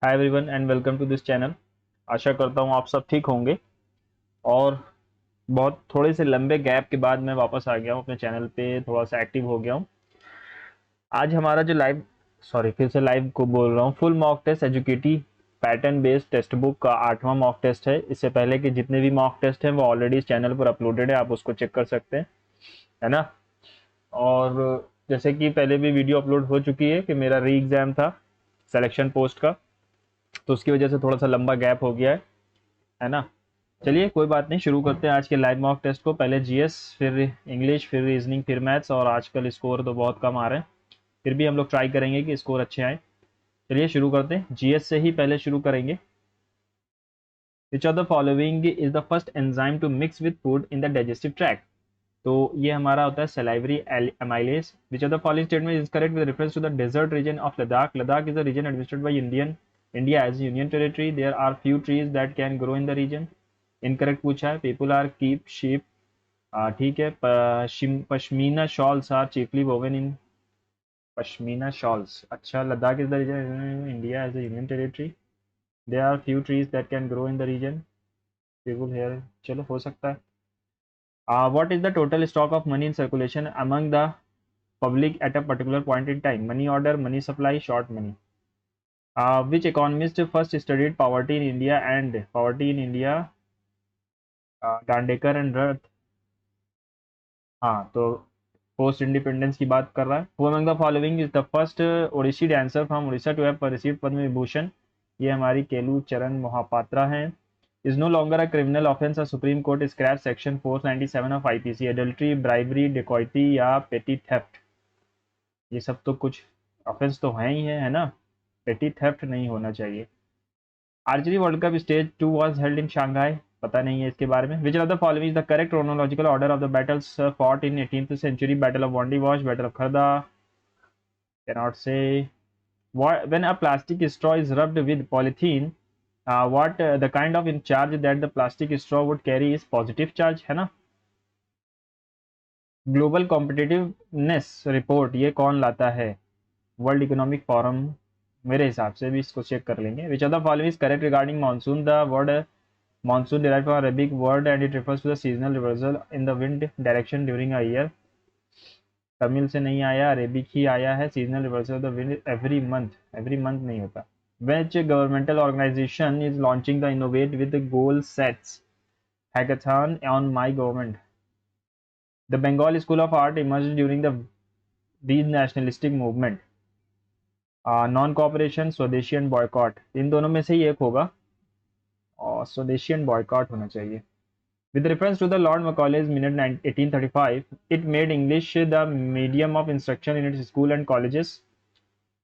Hi everyone and welcome to this channel. आशा करता हूँ आप सब ठीक होंगे। और बहुत थोड़े से लंबे गैप के बाद मैं वापस आ गया हूँ अपने चैनल पे, थोड़ा सा एक्टिव हो गया हूँ। आज हमारा जो लाइव सॉरी फिर से लाइव को बोल रहा हूँ, full mock test educative pattern based text book का 8वां मॉक टेस्ट है। इससे पहले के जितने भी मॉक टेस्ट हैं वो ऑलरेडी इस चैनल पर अपलोडेड है, आप उसको चेक कर सकते हैं, है ना। और जैसे कि पहले भी वीडियो अपलोड हो चुकी है कि मेरा री एग्ज़ाम था सिलेक्शन पोस्ट का, तो उसकी वजह से थोड़ा सा लंबा गैप हो गया है ना। चलिए कोई बात नहीं, शुरू करते हैं आज के लाइव मॉक टेस्ट को। पहले जीएस, फिर इंग्लिश, फिर रीजनिंग, फिर मैथ्स। और आजकल स्कोर तो बहुत कम आ रहे हैं, फिर भी हम लोग ट्राई करेंगे कि स्कोर अच्छे आए। चलिए शुरू करते हैं, जीएस से ही पहले शुरू करेंगे। Which of the following is the first enzyme to mix with food in the digestive tract. तो ये हमारा होता है salivary amylase. Which of the following statement is correct with reference to the desert region of Ladakh. Ladakh is a region administered by India as union territory. There are few trees that can grow in the region. Incorrect पूछा है। People are keep sheep, ठीक है। Pashmina shawls are chiefly woven in pashmina shawls. अच्छा, Ladakh is the region India as a union territory. There are few trees that can grow in the region. People here, चलो हो सकता है। What is the total stock of money in circulation among the public at a particular point in time? Money order, money supply, short money. Which economist first studied poverty in India? Dandekar and Rath. हाँ, तो post independence की बात कर रहा है। Who among the following is the first Odissi dancer from Orissa to have receive Padma Vibhushan? ये हमारी केलू चरण मोहापात्रा हैं। Is no longer a criminal offence, a supreme court scrap section 497 of IPC. Adultery, bribery, dacoity या पेटी थेफ्ट। ये सब तो कुछ ऑफेंस तो है ही है ना। पेटी थेफ्ट नहीं होना चाहिए। Archery world cup stage 2 was held in Shanghai. पता नहीं है इसके बारे में। Which of the following is the correct chronological order of the battles fought in 18th century? Battle of Wandiwash, battle of Kharda, cannot say. When a plastic straw is rubbed with polythene, what the kind of in charge that the plastic straw would carry is positive charge, है ना। Global competitiveness report ये कौन लाता है? World economic forum. मेरे हिसाब से भी इसको चेक कर लेंगे। विच of the following is correct regarding monsoon? The word monsoon derived from Arabic word and it refers to the seasonal reversal in the wind direction during a year. Tamil से नहीं आया, अरेबिक ही आया है। Seasonal reversal of the wind every month नहीं होता। Which governmental organization is launching the Innovate with the Goal Sets hackathon on My Government? The Bengal School of Art emerged during the these nationalistic movement. Non cooperation, स्वदेशी and boycott, इन दोनों में से ही एक होगा और स्वदेशी एंड बॉयकॉट होना चाहिए। With reference to the Lord Macaulay's Minute 1835, it made English the medium of instruction in its school and colleges.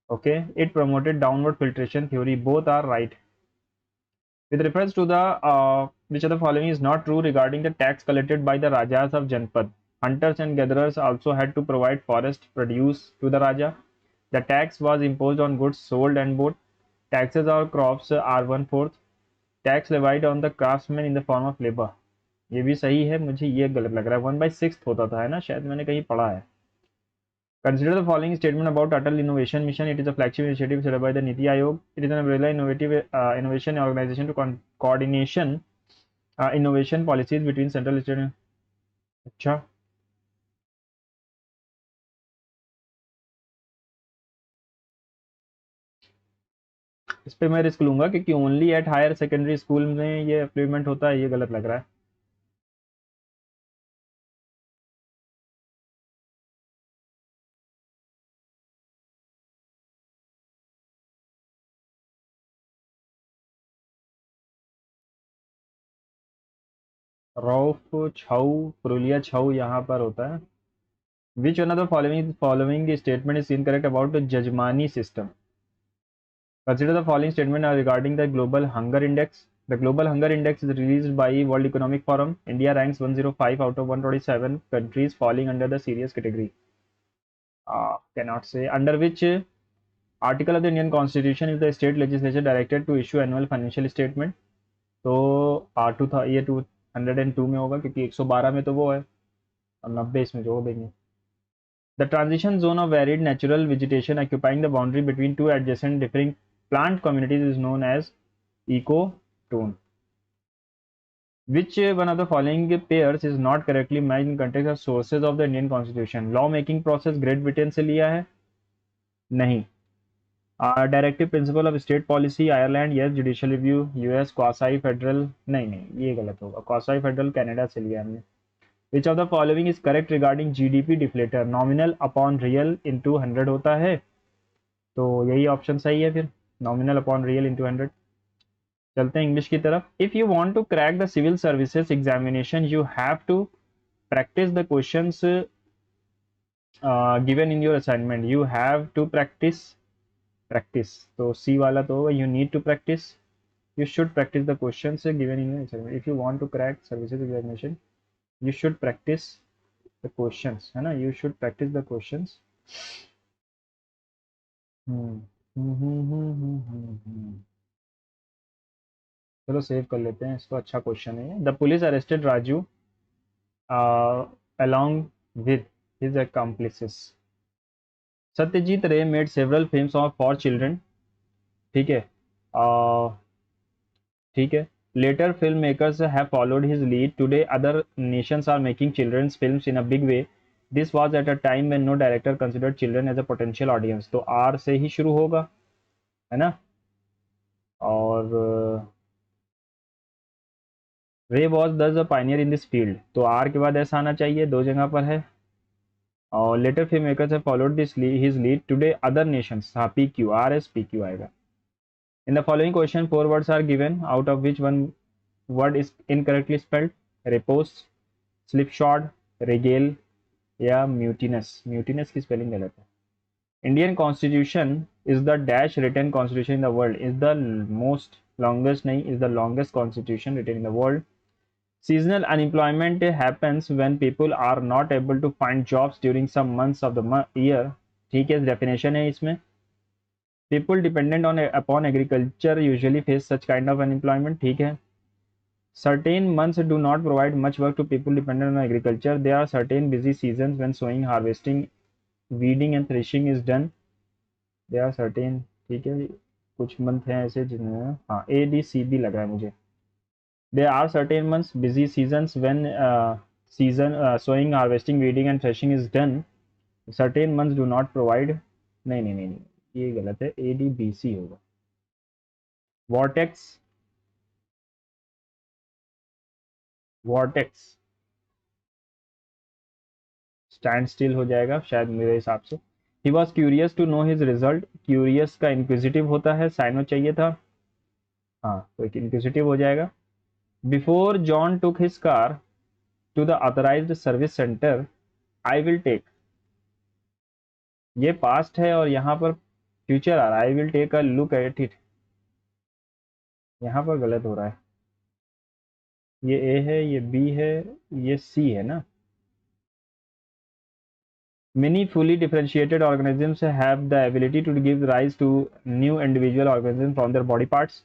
Okay, it promoted downward filtration theory. Both are right. With reference to the which of the following is not true regarding the tax collected by the Rajas of Janpad? Hunters and gatherers also had to provide forest produce to the Raja. The tax was imposed on goods sold and bought. Taxes on crops are 1/4. Tax levied on the craftsmen in the form of labor. ये भी सही है, मुझे ये गलत लग रहा है। 1/6 होता था, है ना, शायद मैंने कहीं पढ़ा है। Consider the following statement about Atal Innovation Mission. It is a flagship initiative set up by the Niti Aayog. It is an umbrella innovative innovation organization to coordination innovation policies between central state. अच्छा, इस पे मैं risk लूंगा क्योंकि only at higher secondary school में ये implement होता है, ये गलत लग रहा है। रौफ छऊ, पुरुलिया छऊ यहाँ पर होता है। Which one of the following statement is incorrect about jajmani system? Consider the following statement regarding the Global Hunger Index. The Global Hunger Index is released by World Economic Forum. India ranks 105 out of 127 countries, falling under the serious category. Cannot say. Under which article of the Indian Constitution is the state legislature directed to issue annual financial statement? तो to था, ये 202 में होगा क्योंकि 112 में तो वो है और 90 इसमें जो देंगे। The transition zone of varied natural vegetation occupying the boundary between two adjacent differing plant communities is known as ecotone. Which one of the following pairs is not correctly matched in context of sources of the Indian Constitution? Law making process great Britain से लिया है? नहीं. Directive principle of state policy Ireland, yes. Judicial review US. Quasi federal, नहीं नहीं ये गलत होगा. Quasi federal Canada से लिया हमने. विच of the following is correct regarding GDP deflator? Nominal upon real into 100 होता है, तो यही ऑप्शन सही है फिर, नॉमिनल अपॉन रियल इंटू 100. चलते हैं इंग्लिश की तरफ. If you want to crack the civil services examination you have to practise the questions given in your assignment. You have to practise, तो सी वाला तो होगा you need to practise. You should practise the questions given in your assignment. If you want to crack services examination you should practise the questions, है ना, you should practise the questions. चलो save कर लेते हैं इसको, अच्छा question है. The police arrested Raju along with his accomplices. Satyajit Ray made several films of for children. ठीक है, ठीक है. Later filmmakers have followed his lead. Today other nations are making children's films in a big way. This was at a time when no director considered children as a potential audience. तो R से ही शुरू होगा, है ना. और रे was दस अ Pioneer in this field, तो आर के बाद ऐसा आना चाहिए, दो जगह पर है. और later film makers have followed this his lead. Today other nations, हाँ P Q, R S P Q आएगा. In the following question 4 words are given, out of which one word is incorrectly spelled? Repose, slipshod, regale या mutinous. Mutinous की spelling गलत है. Indian constitution is the dash written constitution in the world. Is the most longest नहीं, is the longest constitution written in the world. Seasonal unemployment happens when people are not able to find jobs during some months of the year. ठीक है, definition है इसमें. People dependent upon agriculture usually face such kind of unemployment. ठीक है. Certain months do not provide much work to people dependent on agriculture. There are certain busy seasons when sowing, harvesting, weeding and threshing is done. There are certain, ठीक है, कुछ month हैं ऐसे जिनमें, हाँ A D C B लगा है मुझे. There are certain months, busy seasons when sowing, harvesting, weeding and threshing is done. Certain months do not provide. नहीं नहीं नहीं नहीं ये गलत है, ADBC होगा. Vortex, vortex स्टैंड स्टिल हो जाएगा शायद मेरे हिसाब से. He was curious to know his result. Curious का inquisitive होता है, साइनो चाहिए था, हाँ तो inquisitive हो जाएगा. Before John took his car to the authorized service center, I will take. ये पास्ट है और यहाँ पर फ्यूचर आ रहा है. I will take a look at it. यहाँ पर गलत हो रहा है, ये A है, ये B है, ये C है ना. Many fully differentiated organisms have the ability to give rise to new individual organisms from their body parts.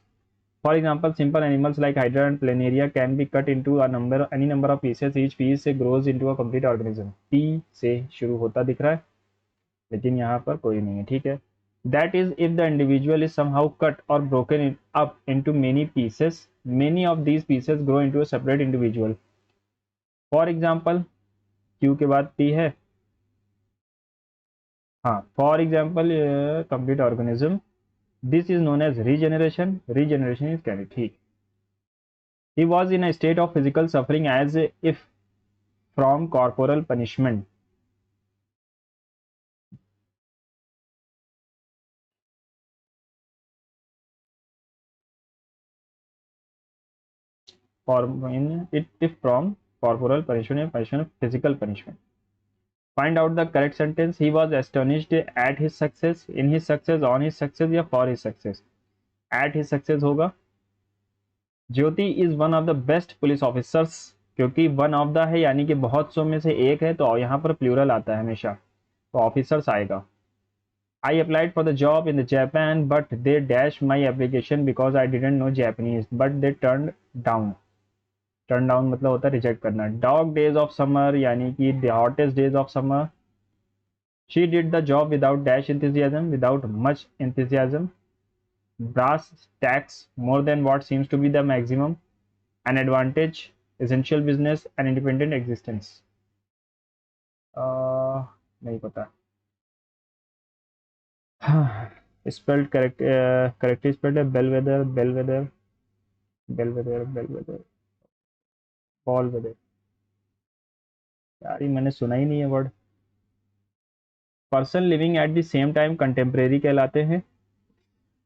For example, simple animals like Hydra and Planaria can be cut into any number of pieces. Each piece grows into a complete organism. P से शुरू होता दिख रहा है, लेकिन यहाँ पर कोई नहीं है. ठीक है. That is, if the individual is somehow cut or broken up into many pieces, many of these pieces grow into a separate individual. For example, Q के बाद P है, हाँ. For example, complete organism. This is known as regeneration. Regeneration is carried. ठीक. He was in a state of physical suffering as if from corporal punishment. If from corporal punishment, physical punishment. Find out the correct sentence. He was astonished at his success. In his success, on his success या for his success? At his success होगा. ज्योति is one of the best police officers, क्योंकि one of the है यानी कि बहुत सौ में से एक है, तो यहाँ पर प्लूरल आता है हमेशा, तो ऑफिसर्स आएगा. I applied for the job in the Japan, but they dashed my application because I didn't know Japanese. But they turned down. Turn down मतलब होता है रिजेक्ट करना. Dog days of summer यानी कि the hottest days of summer. She did the job without dash enthusiasm, without much enthusiasm. brass tax more than what seems to be the maximum, an advantage, essential business, and independent existence. नहीं पता. Spelled correct, correctly spelled है Bellwether, Bellwether, Bellwether, Bellwether, ball weather. यार ये मैंने सुना ही नहीं है word. Person living at the same time contemporary कहलाते हैं.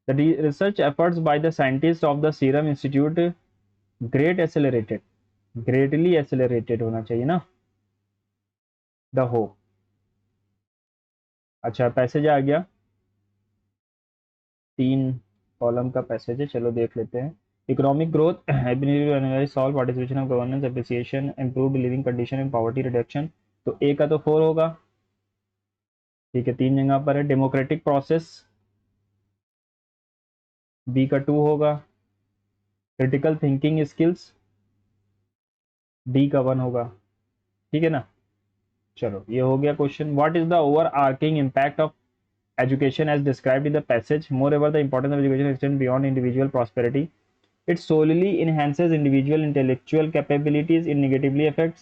The research efforts by the scientist of the serum institute great accelerated, greatly accelerated होना चाहिए ना. द हो. अच्छा पैसेज आ गया, 3 कॉलम का पैसेज है, चलो देख लेते हैं. Economic growth, ability to analyse solve, participation of governance, appreciation, improved living condition and poverty reduction. तो ए का तो 4 होगा. ठीक है, 3 जगह पर है. डेमोक्रेटिक प्रोसेस, बी का 2 होगा. क्रिटिकल थिंकिंग स्किल्स, डी का 1 होगा. ठीक है ना. चलो ये हो गया question. What is the overarching impact of education as described in the passage? Moreover, the importance of education extends beyond individual prosperity. It solely enhances individual intellectual capabilities, it negatively affects.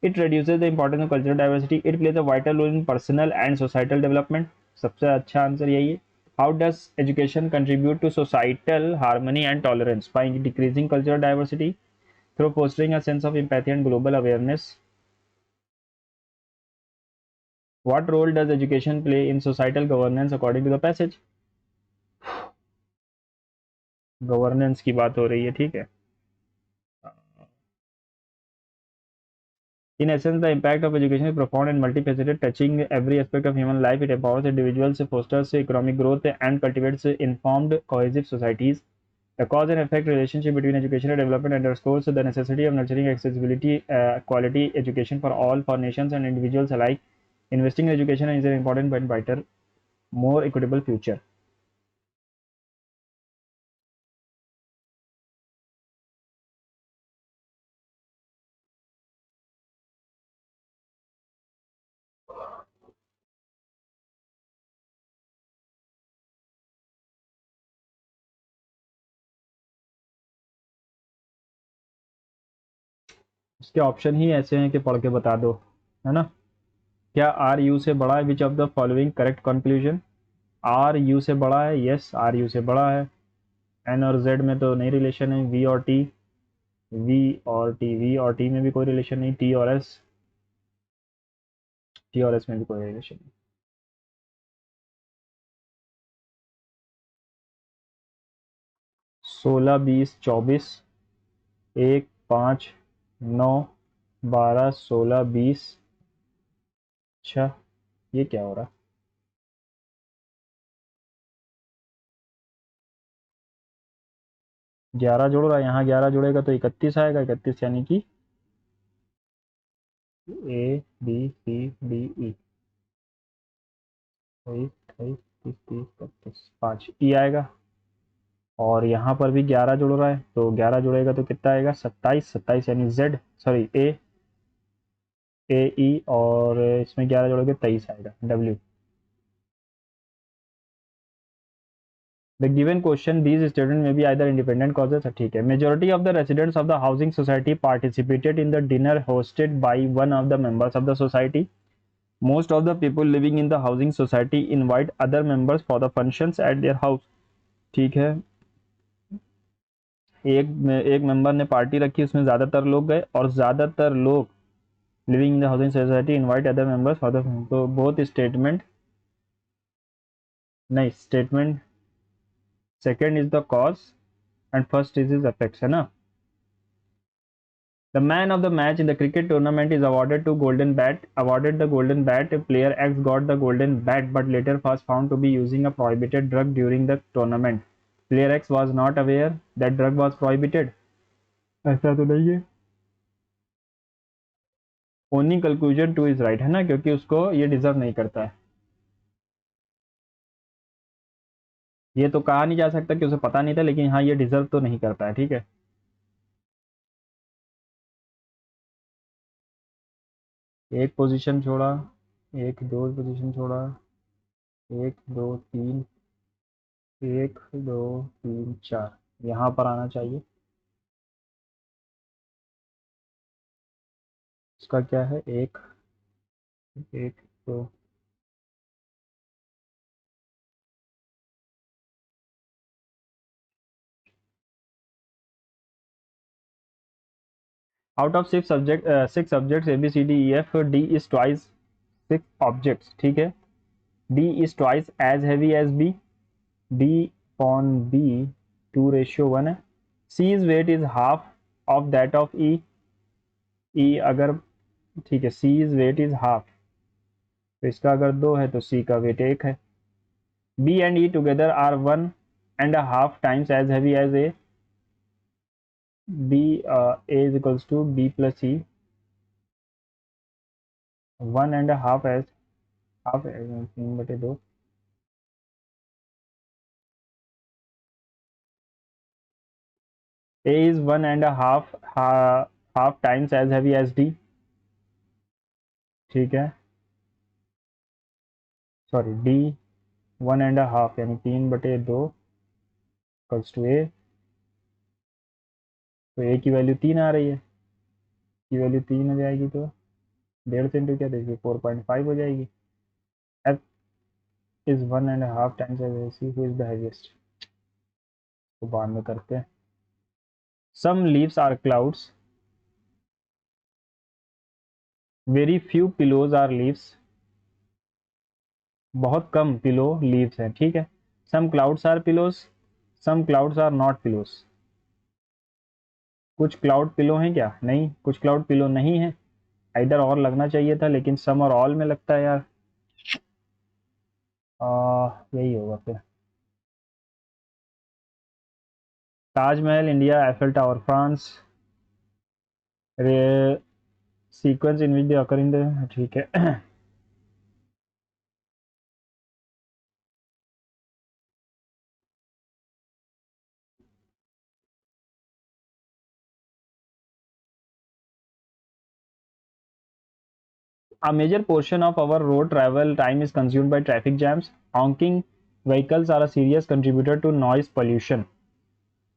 It reduces the importance of cultural diversity. It plays a vital role in personal and societal development. सबसे अच्छा answer यही है. How does education contribute to societal harmony and tolerance? By decreasing cultural diversity through fostering a sense of empathy and global awareness. What role does education play in societal governance according to the passage? Governance की बात हो रही है. ठीक है. In essence, the impact of education is profound and multifaceted, touching every aspect of human life. It empowers individuals, fosters economic growth, and cultivates informed, cohesive societies. The cause and effect relationship between education and development underscores the necessity of nurturing accessibility, quality education for all, for nations and individuals alike. Investing in education is an important but brighter, more equitable future. इसके option ही ऐसे हैं कि पढ़ के बता दो, है ना. क्या आर यू से बड़ा है? Which of the following correct conclusion? R U से बड़ा है. यस, आर यू से बड़ा है. एन और जेड में तो नहीं रिलेशन है. वी और टी, वी और टी, वी और टी में भी कोई रिलेशन नहीं. टी और एस, टी और एस में भी कोई रिलेशन नहीं. 16, 20, 24, 1, 5, 9, 12, 16, 20. अच्छा, ये क्या हो रहा है? 11 जोड़ रहा है, यहाँ 11 जोड़ेगा तो 31 आएगा. 31 यानी कि ए बी सी डी ई, 23, 30, 31, 5 ई आएगा. और यहाँ पर भी 11 जुड़ रहा है, तो 11 जुड़ेगा तो कितना आएगा? 27. 27 यानी जेड, सॉरी ए, ए ई, और इसमें 11 जोड़ोगे 23 आएगा. W. The given question, these student में बी आइदर इंडिपेंडेंट कॉजेस. ठीक है. Majority of the residents of the housing society participated in the dinner hosted by one of the members of the society. Most of the people living in the housing society invite other members for the functions at their house. ठीक है. एक member ने party रखी, उसमें ज़्यादातर लोग गए, और ज़्यादातर लोग living in the housing society invite other members for the. तो बोथ स्टेटमेंट, नहीं, statement second is the cause and first is is affects, है ना. The man of the match in the cricket tournament is awarded to Golden Bat. Awarded the Golden Bat, player X got the Golden Bat but later was found to be using a prohibited drug during the tournament. Player X was not aware that drug was prohibited. ऐसा तो नहीं है. Only conclusion 2 is right, है ना, क्योंकि उसको ये deserve नहीं करता है. ये तो कहा नहीं जा सकता कि उसे पता नहीं था, लेकिन हाँ ये डिजर्व तो नहीं करता है. ठीक है. एक पोजीशन छोड़ा, एक दो पोजीशन छोड़ा, 1, 2, 3, 1 2 3 4 यहाँ पर आना चाहिए। इसका क्या है, 1 1 2। Out of 6 subjects A B C D E F, D is twice 6 objects, ठीक है। D is twice as heavy as B, D on B 2:1 है। C is weight is half of that of E, E अगर, ठीक है, C is weight is half, तो इसका अगर 2 है तो सी का वेट 1 है। B and E together are 1.5 times as heavy as A, B A is equals to B plus E, 1.5 as half 3/2। A is 1.5 times as heavy as D, ठीक है, sorry D 1.5 यानी 3/2 इक्वल्स टू A। तो A की value 3 आ रही है, की value 3 हो जाएगी, तो 1.5 से इंटू क्या देखिए 4.5 हो जाएगी। F is 1.5 times as heavy, C who is the heaviest, तो बाद में करते हैं। Some leaves are clouds, very few pillows are leaves, बहुत कम पिलो लीव्स हैं, ठीक है। Some clouds are pillows, some clouds are not pillows, कुछ क्लाउड पिलो हैं क्या, नहीं, कुछ क्लाउड पिलो नहीं है। इधर और लगना चाहिए था, लेकिन सम और ऑल में लगता है यार। यही होगा फिर। Taj Mahal India, Eiffel tower France, sequence in which they occur in the, ठीक है। A major portion of our road travel time is consumed by traffic jams. Honking vehicles are a serious contributor to noise pollution.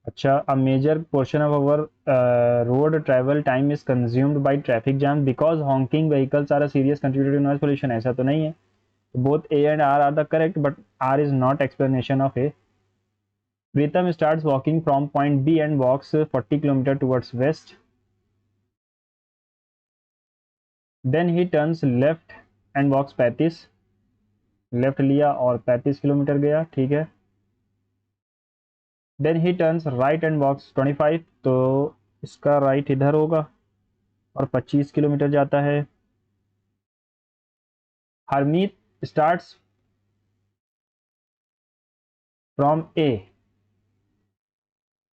अच्छा, a major portion of our road travel time is consumed by traffic jam because honking vehicles are a serious contributor to noise pollution, ऐसा तो नहीं है। Both A and R are the correct, but R is not explanation of A. Pritham starts walking from point B and walks 40 km towards west. Then he turns left and walks 35, left लिया और 35 kilometre गया, ठीक है। Then he turns right and walks 25, तो इसका right इधर होगा और 25 किलोमीटर जाता है। हरमीत स्टार्ट्स फ्रॉम ए,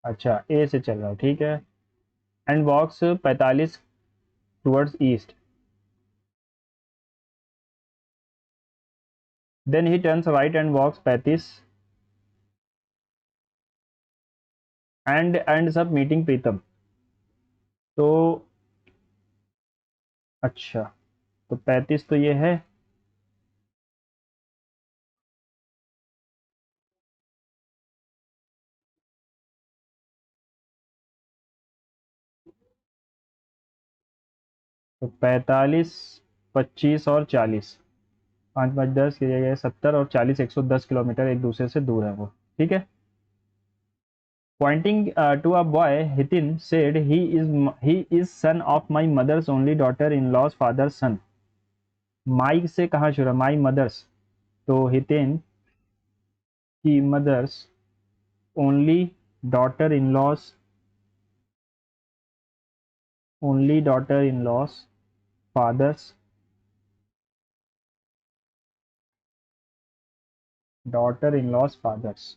अच्छा ए से चल रहा है, ठीक है, and walks 45 towards east. Then he turns right and walks 35 and ends up meeting Pritam. तो अच्छा, तो 35 तो ये है, तो 45 25 और 40, 5 5 10 की जगह 70 और 40 110 किलोमीटर एक दूसरे से दूर है वो, ठीक है। Pointing to a boy, Hitin said, he is son of my mother's only daughter-in-law's father's son. माई से कहाँ शुरू, माई मदर्स, तो हितेन की mothers daughter in laws only daughter in laws fathers, daughter in laws fathers,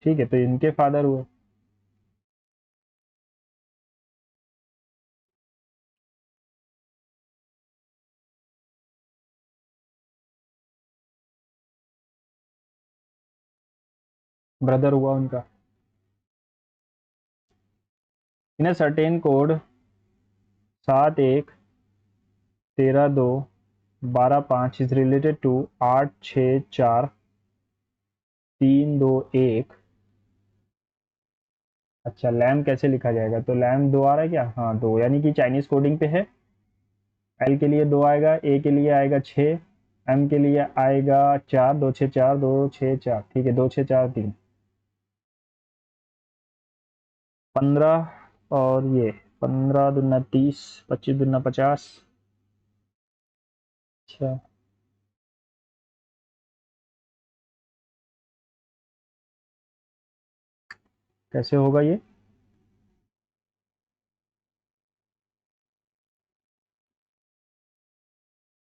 ठीक है, तो इनके father हुए। ब्रदर हुआ उनका। In a certain code 7 1 13 2 12 5 is related to 8 6 4 3 2 1। अच्छा, लैम कैसे लिखा जाएगा? तो लैम 2 आ रहा है क्या? हाँ 2, यानी कि चाइनीज कोडिंग पे है। एल के लिए 2 आएगा, ए के लिए आएगा 6, एम के लिए आएगा 4, 2 6 4 2 6 4, ठीक है, 2 6 4 3 15। और ये 15 दूना 30, 25 दूना 50। अच्छा, कैसे होगा ये?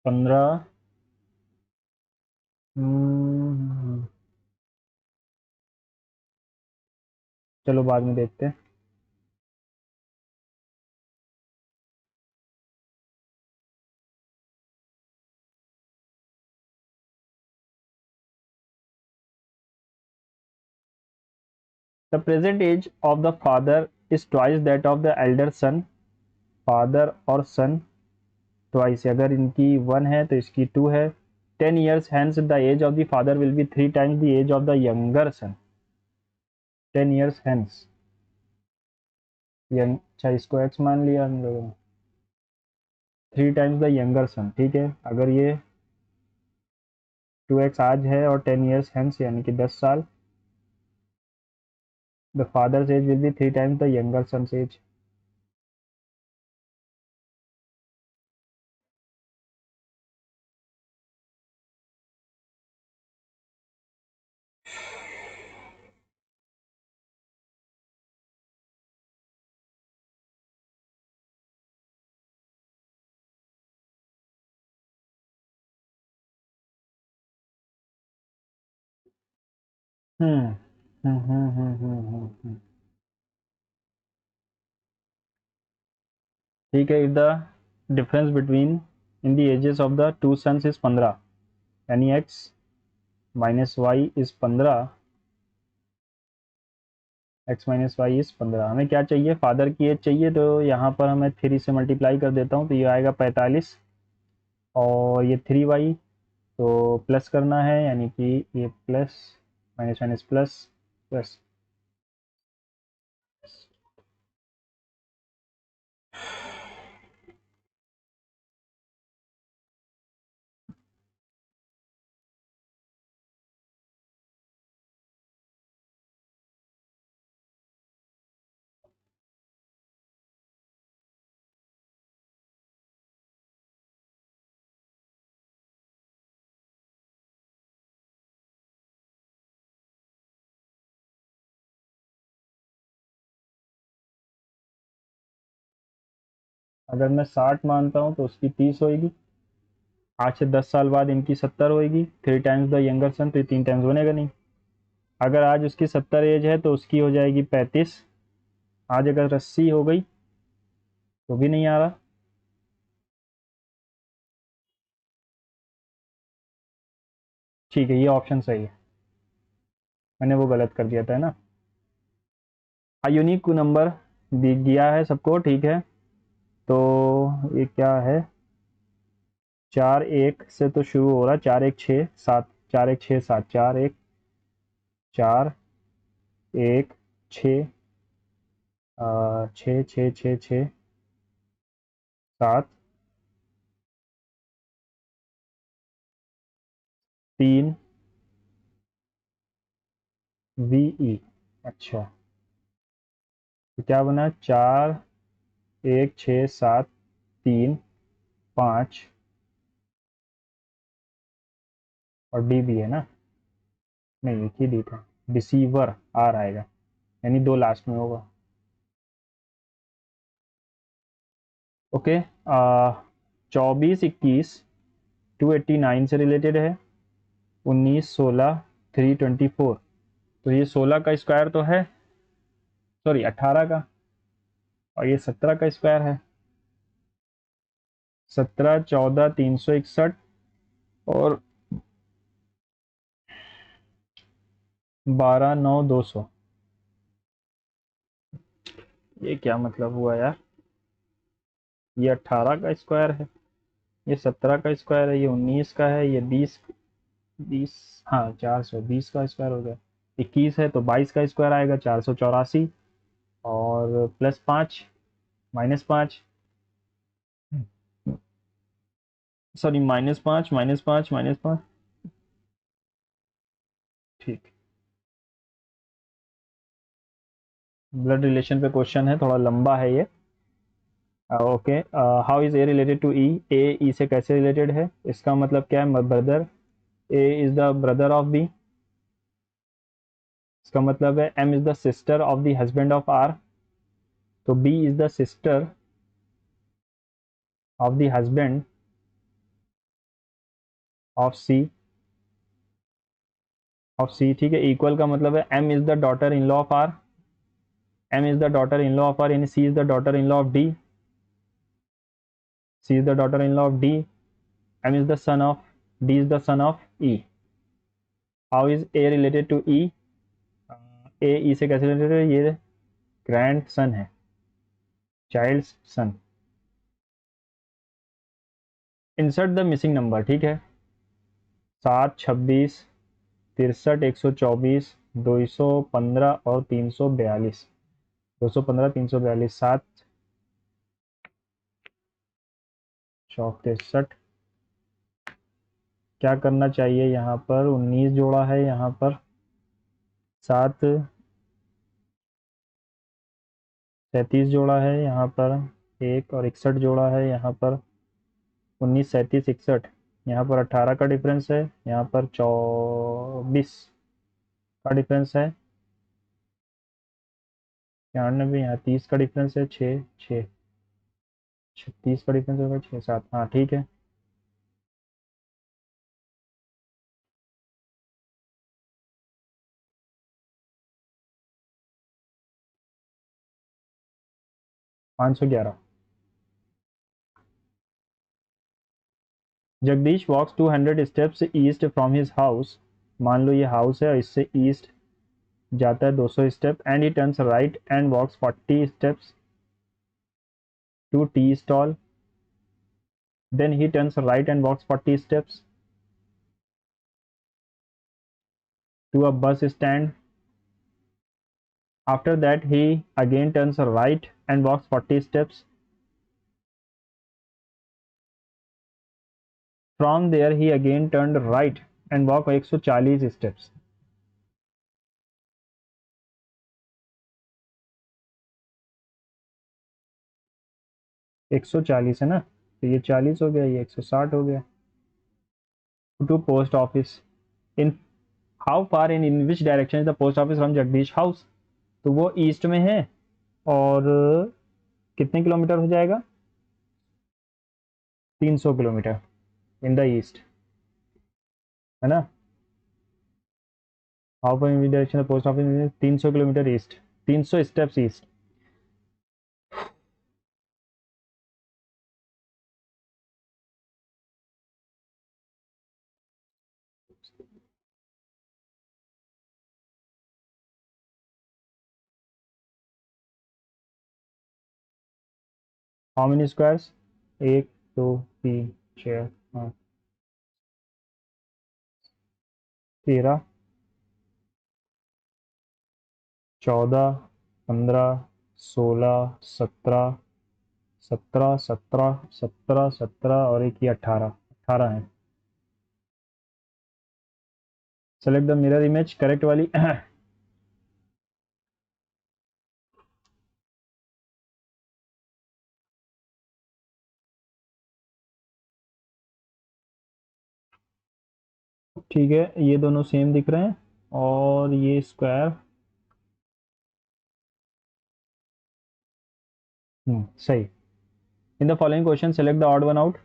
15। चलो बाद में देखते हैं। The present age of the father is twice that of the elder son. Father और सन ट्वाइस, अगर इनकी 1 है तो इसकी 2 है। 10 years hence the age of the father will be 3 times the age of the younger son। 10 years hence young, अच्छा इसको x मान लिया हम लोगों ने। 3 times द यंगर सन, ठीक है। अगर ये 2x आज है और 10 years hence यानी कि 10 साल, the fathers age will be 3 times the younger sons age. Hmm ठीक है। If the difference between in the ages of the two sons is 15, यानी x minus y is 15, x minus y is 15। हमें क्या चाहिए? Father की as चाहिए, तो यहाँ पर हमें 3 से मल्टीप्लाई कर देता हूँ, तो ये आएगा 45। और ये 3y, तो प्लस करना है, यानी कि ये plus minus minus plus plus. अगर मैं 60 मानता हूँ तो उसकी 30 होगी। आज से 10 साल बाद इनकी 70 होगी। 3 टाइम्स द यंगर सन, तो 3 टाइम्स बनेगा नहीं। अगर आज उसकी 70 एज है तो उसकी हो जाएगी 35। आज अगर 80 हो गई तो भी नहीं आ रहा। ठीक है, ये ऑप्शन सही है, मैंने वो गलत कर दिया था ना। यूनिक नंबर दिया है सबको, ठीक है। तो ये क्या है? 4 1 से तो शुरू हो रहा, 4 1 6 7, 4 1 6 7, 4 1 4 1 6, 6 6 6 6 7 3 VE। अच्छा, तो क्या बना? 4 1 6 7 3 5, और डी भी है ना? नहीं, एक ही डी था। डिसीवर आर आएगा, यानी 2 लास्ट में होगा। ओके। 24 21 289 से रिलेटेड है। 19 16 324। तो ये 16 का स्क्वायर तो है, सॉरी 18 का, और ये 17 का स्क्वायर है। 17 14 361, और 12 9 200। ये क्या मतलब हुआ यार? ये 18 का स्क्वायर है, ये 17 का स्क्वायर है, ये 19 का है, ये 20, 20, हाँ 420 का स्क्वायर हो गया। 21 है तो 22 का स्क्वायर आएगा 484, और प्लस 5 माइनस 5, सॉरी -5 -5 -5, ठीक। ब्लड रिलेशन पे क्वेश्चन है, थोड़ा लंबा है ये। Okay, how is A related to E, A E से कैसे रिलेटेड है, इसका मतलब क्या है, brother, A is the brother of B, इसका मतलब है M is the sister of the husband of R, तो B is the sister of the husband of C, of C, ठीक है। इक्वल का मतलब है M is the daughter in law of R, M is the daughter in law of R, यानी C is the daughter in law of D, C is the daughter in law of D, M is the son of D, is the son of E. How is A related to E, A E से कैसे related है, ये grandson है, child's son. Insert the missing number, ठीक है। 7, 26, 63, 124, 215 और 342, 215, 342, 7 चौक 63, क्या करना चाहिए यहाँ पर, 19 जोड़ा है यहाँ पर, 7 37 जोड़ा है यहाँ पर, 1 और 61 जोड़ा है यहाँ पर, 19 37 61, यहाँ पर 18 का डिफरेंस है, यहाँ पर 24 का डिफरेंस है, 96, यहाँ 30 का डिफरेंस है, 6 6 36 का डिफरेंस होगा, 6 7, हाँ ठीक है। 511। जगदीश वॉक्स 200 steps east from his house, मान लो ये हाउस है और इससे ईस्ट जाता है 200 step, and he turns right and walks 40 steps to tea stall, then he turns right and walks 40 steps to a bus stand, after that he again turns right and walks 40 steps, from there he again turned right and walk 140 steps। 140 है ना, तो ये 40 हो गया, ये 160 हो गया। To post office, in how far in which direction is the post office from Jagdish house, तो वो ईस्ट में है, और कितने किलोमीटर हो जाएगा, 300 किलोमीटर इन द ईस्ट, है ना। How far in which direction the post office, 300 kilometre east, 300 steps east. How many squares, 1 2 3 6 8 13 14 15 16 17 17 17 17 17 और एक ही 18, 18 है। Select the mirror image, correct वाली ठीक है, ये दोनों सेम दिख रहे हैं, और ये स्क्वायर सही। इन the following question select the odd one out,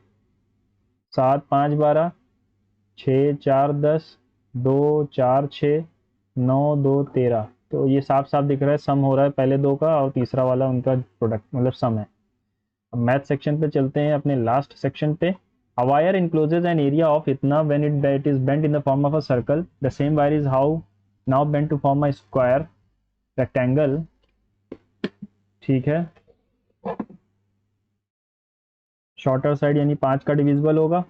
7 5 12, 6 4 10, 2 4 6, 9 2 13, तो ये साफ साफ दिख रहा है, सम हो रहा है पहले दो का, और तीसरा वाला उनका प्रोडक्ट मतलब सम है। अब मैथ सेक्शन पे चलते हैं, अपने लास्ट सेक्शन पे। A wire encloses an area of इतना when it is bent in the form of a circle. The same wire is how now bent to form a square rectangle, ठीक है। Shorter side यानी 5 का divisible होगा,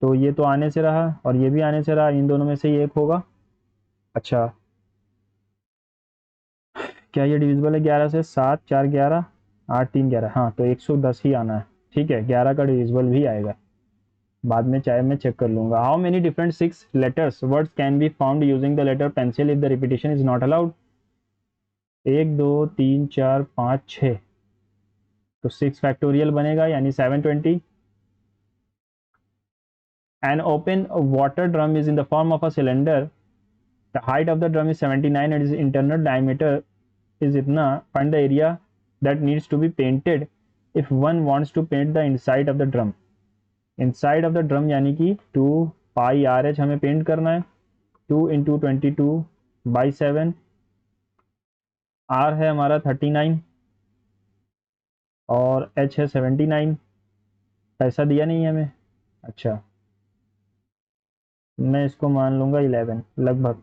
तो ये तो आने से रहा और ये भी आने से रहा, इन दोनों में से ही एक होगा। अच्छा, क्या ये डिविजिबल है 11 से? 7 4 11, 8 3 11, हाँ तो 110 ही आना है। ठीक है, 11 का डिविजिबल भी आएगा, बाद में चाहे मैं चेक कर लूंगा। How many different 6 letters words can be found using the letter pencil if the repetition is not allowed? 1 2 3 4 5 6, तो 6 फैक्टोरियल बनेगा यानी 720। An open water drum is in the form of a cylinder. The height of the drum is 79 and its internal diameter is itna. Find the area that needs to be painted if one wants to paint the inside of the drum. Inside of the drum यानी कि 2 pi RH हमें paint करना है। 2 into 22/7, R है हमारा 39 और H है 79। पैसा दिया नहीं है हमें। अच्छा, मैं इसको मान लूँगा 11 लगभग।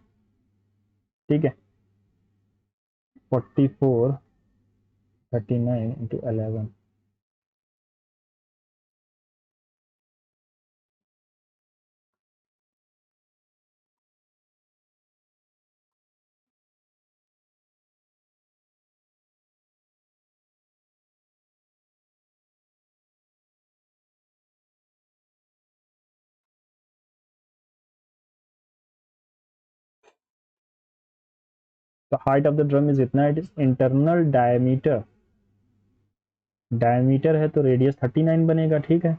ठीक है, 44 39 into 11। The height of the drum is इतना, it is internal diameter. Diameter है तो रेडियस 39 बनेगा। ठीक है,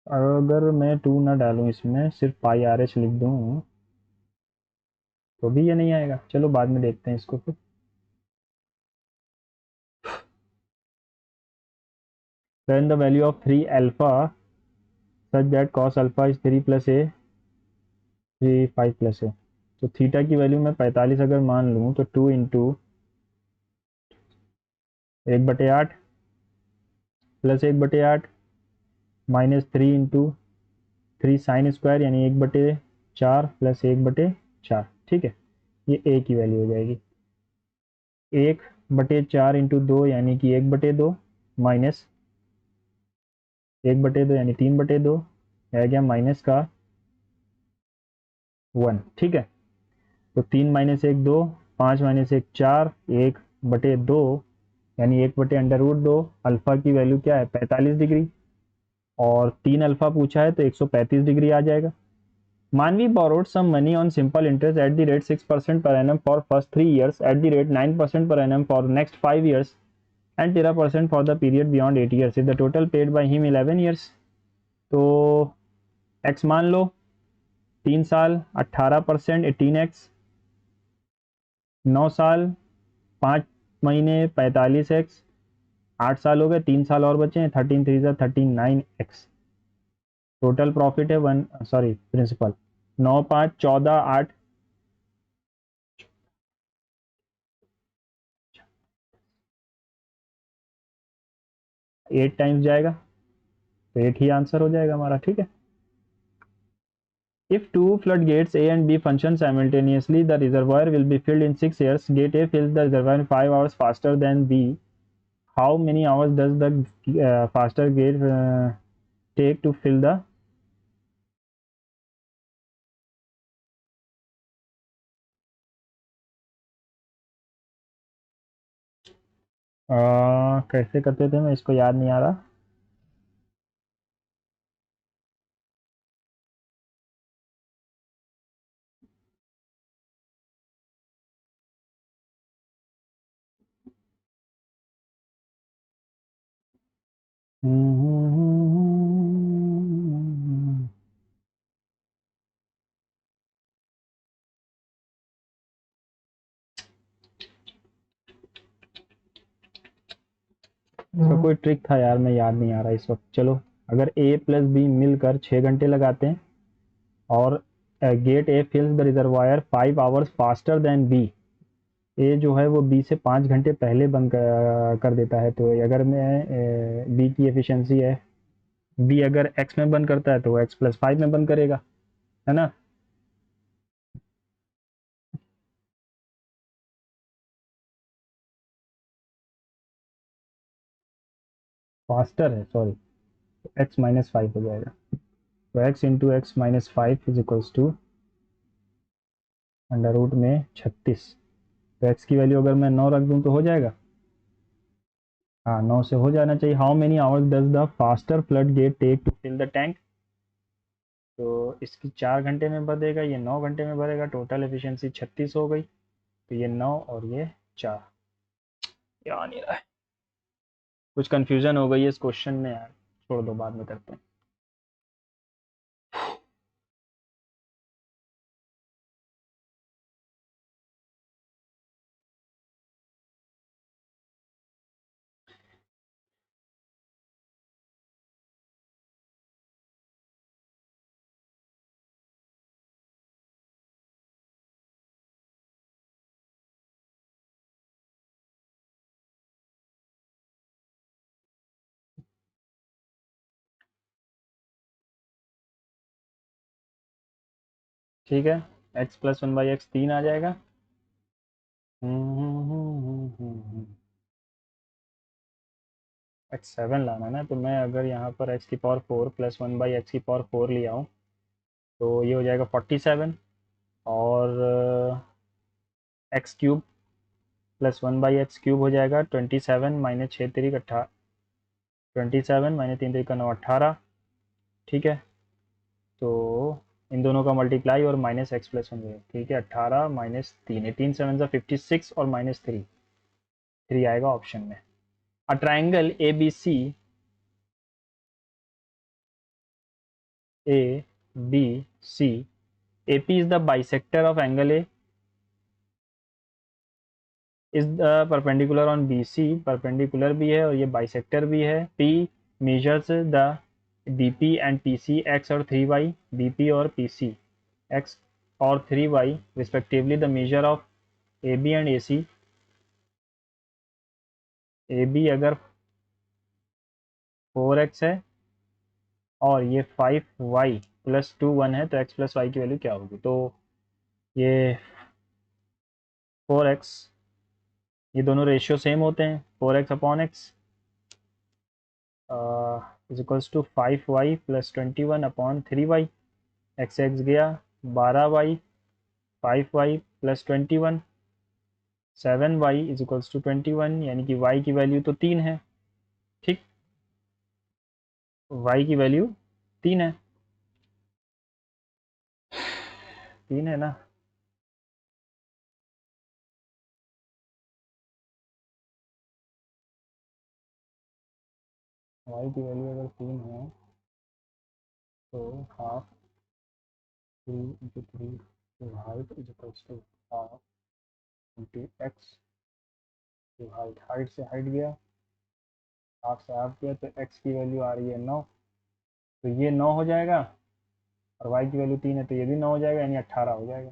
अगर मैं 2 ना डालूं इसमें, सिर्फ पाई आर एच लिख दूं, तो भी ये नहीं आएगा। चलो बाद में देखते हैं इसको फिर। Then the value of 3 alpha such that cos alpha is 3 plus a 3 5 plus a, तो थीटा की वैल्यू मैं 45 अगर मान लूं तो 2 into 1/8 plus 1/8 minus 3 into 3 sine square यानी 1/4 प्लस 1/4। ठीक है, ये ए की वैल्यू हो जाएगी। 1/4 इंटू 2 यानी कि 1/2 माइनस 1/2 यानी 3/2, रह गया माइनस का 1। ठीक है, तो 3 माइनस 1 2, 5 माइनस 1 4, 1/2 यानी 1/√2। अल्फा की वैल्यू क्या है? 45 डिग्री, और 3 अल्फा पूछा है तो 135 डिग्री आ जाएगा। Manvi borrowed some money on simple interest at the rate 6% per annum for first 3 years, at the rate 9% per annum for next 5 years, and 13% for the period beyond 8 years. If the total paid by him 11 years, तो x मान लो 3 साल 18% 18x, 9 साल 5 महीने 45x, 8 साल हो गए, 3 साल और बचे हैं, 13 3 39x। टोटल प्रॉफिट है प्रिंसिपल 9 5 14 8, 8 टाइम्स जाएगा तो 8 ही आंसर हो जाएगा हमारा। ठीक है, if two floodgates A and B function simultaneously, the reservoir will be filled in 6 years. Gate A fills the reservoir in 5 hours faster than B. How many hours does the faster gate take to fill the? कैसे करते थे, मैं इसको याद नहीं आ रहा। इसका कोई ट्रिक था यार, मैं याद नहीं आ रहा इस वक्त। चलो, अगर ए प्लस बी मिलकर 6 घंटे लगाते हैं और gate A fills the reservoir 5 hours faster than B, A जो है वो बी से 5 घंटे पहले बंद कर देता है, तो अगर मैं बी की एफिशिएंसी है, बी अगर एक्स में बंद करता है तो एक्स प्लस 5 में बंद करेगा, है ना। फास्टर है, सॉरी, एक्स माइनस फाइव हो जाएगा। तो x into x minus five is equals to under root में 36। तो एक्स की वैल्यू अगर मैं 9 रख दूं तो हो जाएगा। हाँ, 9 से हो जाना चाहिए। How many hours does the faster flood gate take to fill the tank. तो इसकी 4 घंटे में भरेगा, ये 9 घंटे में भरेगा। टोटल एफिशिएंसी 36 हो गई। तो ये 9 और ये 4। याद नहीं रहा है, कुछ कंफ्यूजन हो गई है इस क्वेश्चन में यार, छोड़ दो, बाद में करते हैं। ठीक है, x plus one by x 3 आ जाएगा। एक्स 7 लाना ना, तो मैं अगर यहाँ पर एक्स की power 4 plus one by x की पावर 4 लिया हूँ तो ये हो जाएगा 47। और x cube plus one by x cube हो जाएगा 27 माइनस 6 3 27 माइनस 3 3 9 18। ठीक है, तो इन दोनों का मल्टीप्लाई और माइनस एक्स प्लस वन। ठीक है, 18 माइनस 3 है, 3 7 56 और माइनस 3, 3 आएगा ऑप्शन में। A triangle A B C, A B C, A P is the bisector of angle A, is the perpendicular on B C, perpendicular भी है और ये बाइसेक्टर भी है। P measures the B P and P C, x और 3y, B P और P C, x और 3y respectively the measure of A B and A C. A B अगर 4x है और ये 5y प्लस 2 1 है, तो x प्लस वाई की वैल्यू क्या होगी। तो ये 4x, ये दोनों रेशियो सेम होते हैं, 4x upon x is equals to 5y plus 21 upon 3y। X x गया, 12y, 5y plus 21, 7y is equals to 21, यानी कि y की वैल्यू तो 3 है। ठीक, y की वैल्यू 3 है, 3 है ना। y की वैल्यू अगर 3 है तो half 3 × 3 to height is equals to half into x to height। Height से हाइट गया, हाफ से हाफ गया, तो x की वैल्यू आ रही है 9, तो ये 9 हो जाएगा। और y की वैल्यू 3 है तो ये भी 9 हो जाएगा, यानी 18 हो जाएगा।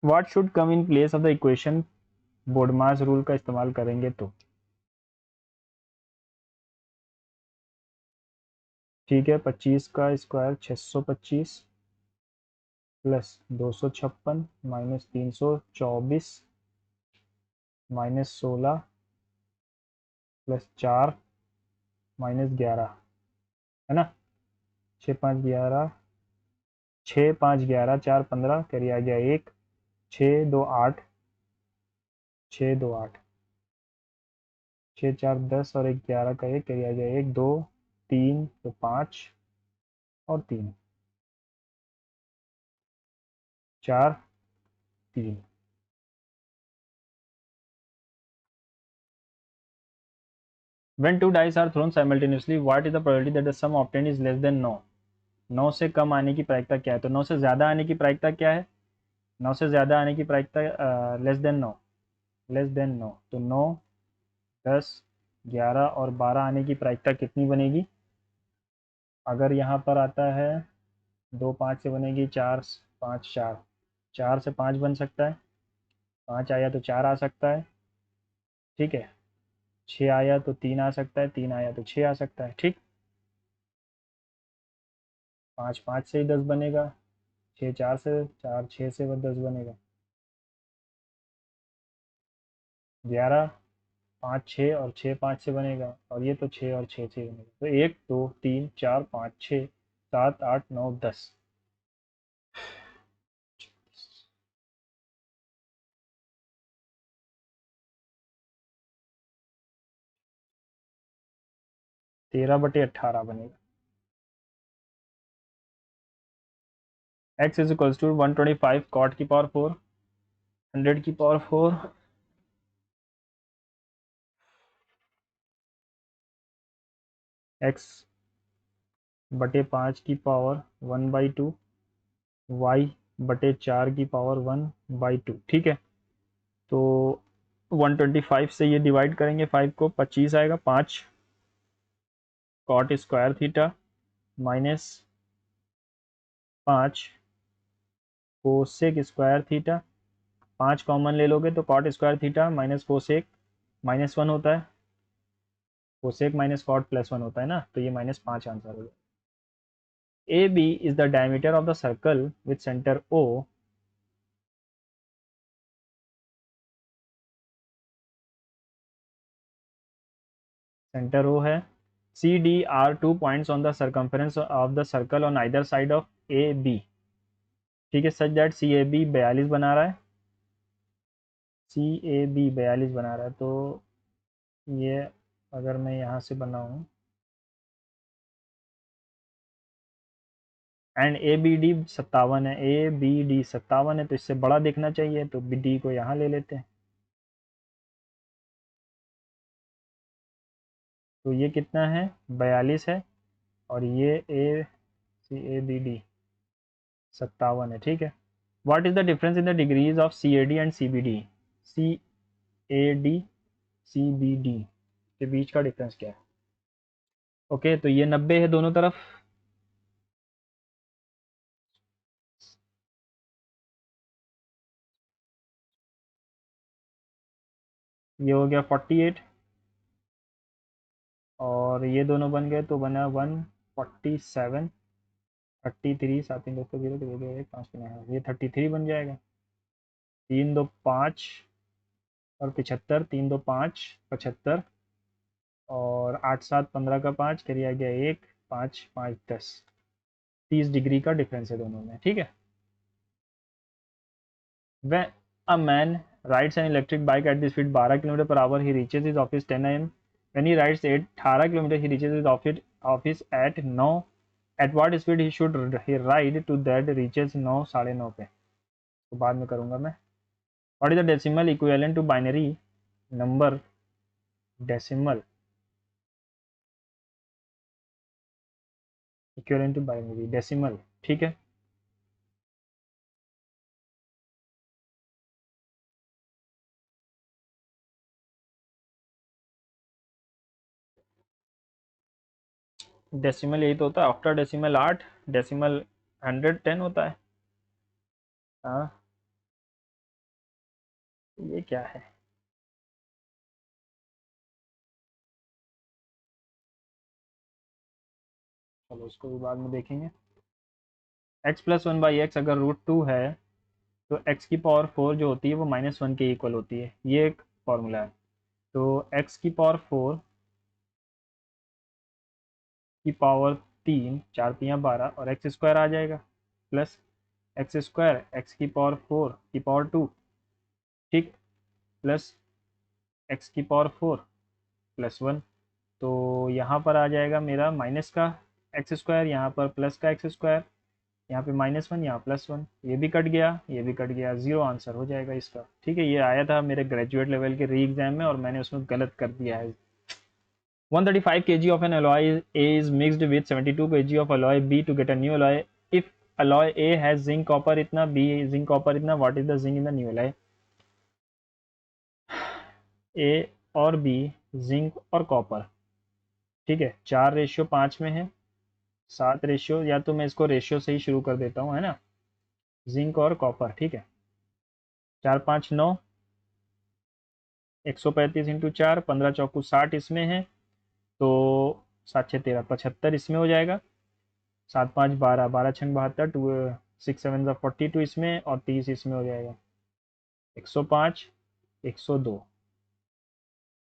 What should come in place of the equation, BODMAS rule का इस्तेमाल करेंगे तो। ठीक है, 25 का square 625 plus 256 minus 324 minus 16 plus 4 minus 11, है ना। 6 5 11, 6 5 11, 4 15, कैरी आ गया 1, 6 2 8, 6 2 8, 6 4 10 और 1 11 का 1, कैरी आ गया 1 2 3 तो 5 और 3, 4 3। When two dice are thrown simultaneously, what is the probability that the sum obtained is less than 9? 9 से कम आने की प्रायिकता क्या है, तो 9 से ज़्यादा आने की प्रायिकता क्या है, 9 से ज़्यादा आने की प्रायिकता लेस देन 9, लेस देन 9, तो 9 10 11 और 12 आने की प्रायिकता कितनी बनेगी। अगर यहाँ पर आता है 2 5 से बनेगी, 4 5 4, 4 से 5 बन सकता है, 5 आया तो 4 आ सकता है। ठीक है, 6 आया तो 3 आ सकता है, 3 आया तो 6 आ सकता है। ठीक, 5 5 से ही 10 बनेगा, 6 4 से, 4 6 से 10 बनेगा, 11 5 6 और 6 5 से बनेगा, और ये तो 6 और 6 से बनेगा, तो 1 2 3 4 5 6 7 8 9 10। 13/18 बनेगा। x is equals to 125 cot की पावर 4, 100 की पावर 4, x बटे 5 की पावर 1/2, y बटे 4 की पावर 1/2। ठीक है, तो 125 से ये डिवाइड करेंगे 5 को, 25 आएगा। 5 cot square theta minus 5 cosec square theta. 5 common ले लोगे तो cot square theta minus cosec -1 होता है, कोसेक माइनस कॉट +1 होता है ना, तो ये -5 आंसर होगा। A B is the diameter of the circle with centre O. Centre O है। C D are 2 points on the circumference of the circle on either side of A B. ठीक है, such that C A B 42 बना रहा है, सी A B 42 बना रहा है, तो ये अगर मैं यहाँ से बनाऊँ एंड ए बी डी 57 है, ए बी डी 57 है, तो इससे बड़ा देखना चाहिए, तो बी डी को यहाँ ले लेते हैं। तो ये कितना है, 42 है, और ये ए सी ए बी डी 57 है। ठीक है, what is the difference in the degrees of C A D and C B D. C A D C B D के बीच का डिफरेंस क्या है। ओके, तो ये 90 है दोनों तरफ, ये हो गया 48, और ये दोनों बन गए तो बना 147, 33, 7 3 2 0 तो 1 5 ये 33 बन जाएगा। 3 2 5 और 75, 3 2 5 75, और 8 7 15 का 5 करिए आ गया 1 5 5 10, 30 डिग्री का डिफरेंस है दोनों में। ठीक है, when a man rides an electric bike at the speed 12 km per hour, he reaches his office 10 am. When he rides 18 km, he reaches his office at 9. At what speed he should he ride to that reaches 9 साढ़े 9 पे, तो बाद में करूँगा मैं। What is the decimal equivalent to binary number, decimal equivalent to binary decimal। ठीक है, decimal यही तो होता है, आफ्टर डेसिमल 8, डेसिमल 110 होता है। हाँ, ये क्या है, चलो इसको भी बाद में देखेंगे। x प्लस 1/x अगर √2 है, तो x की पावर 4 जो होती है वो -1 के इक्वल होती है, ये एक फॉर्मूला है। तो x की पावर 4 की पावर 3, 4 3 12, और x स्क्वायर आ जाएगा, प्लस एक्स स्क्वायर एक्स की पावर 4 की पावर 2, ठीक, प्लस एक्स की पावर 4 +1। तो यहाँ पर आ जाएगा मेरा माइनस का एक्स स्क्वायर, यहाँ पर प्लस का एक्स स्क्वायर, यहाँ पे -1, यहाँ +1, ये भी कट गया, ये भी कट गया, 0 आंसर हो जाएगा इसका। ठीक है, ये आया था मेरे ग्रेजुएट लेवल के री एग्जाम में और मैंने उसमें गलत कर दिया है। 135 kg of an alloy A is mixed with 72 kg of alloy B to get a new alloy. If alloy A has zinc copper इतना, B zinc copper इतना, what is the zinc in the new alloy? A और B zinc और copper, ठीक है, 4:5 में है, 7 ratio, या तो मैं इसको रेशियो से ही शुरू कर देता हूँ, है ना, जिंक और कॉपर। ठीक है, 4 5 9, 135 इंटू 4, 15 चौकू 60 इसमें है, तो 7 6 13 75 इसमें हो जाएगा, 7 5 12, 12 6 72, 6 7 42 इसमें, और 30 इसमें हो जाएगा, 105 102।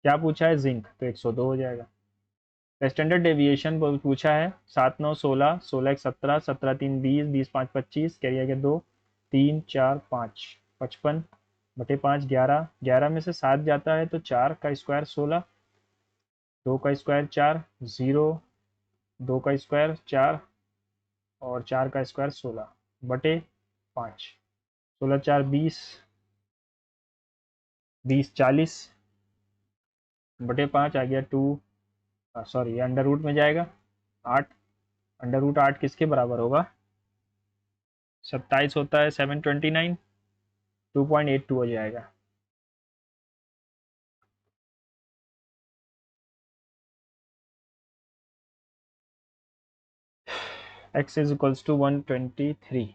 क्या पूछा है, जिंक, तो 102 हो जाएगा। स्टैंडर्ड डेविएशन पूछा है 7 9 16, 16 1 17, 17 3 20, 20 5 25, कैरियर के 2, 3 4 5, 55 बटे 5 11, 11 में से 7 जाता है तो 4 का स्क्वायर 16, 2 का स्क्वायर 4, 0, 2 का स्क्वायर 4 और 4 का स्क्वायर 16 बटे 5, 16 4 20, 20 40 बटे 5 आ गया 2, सॉरी ये अंडर रूट में जाएगा 8, अंडर रूट 8 किसके बराबर होगा, 27 होता है 729, 2.82 हो जाएगा। x is equals to 123।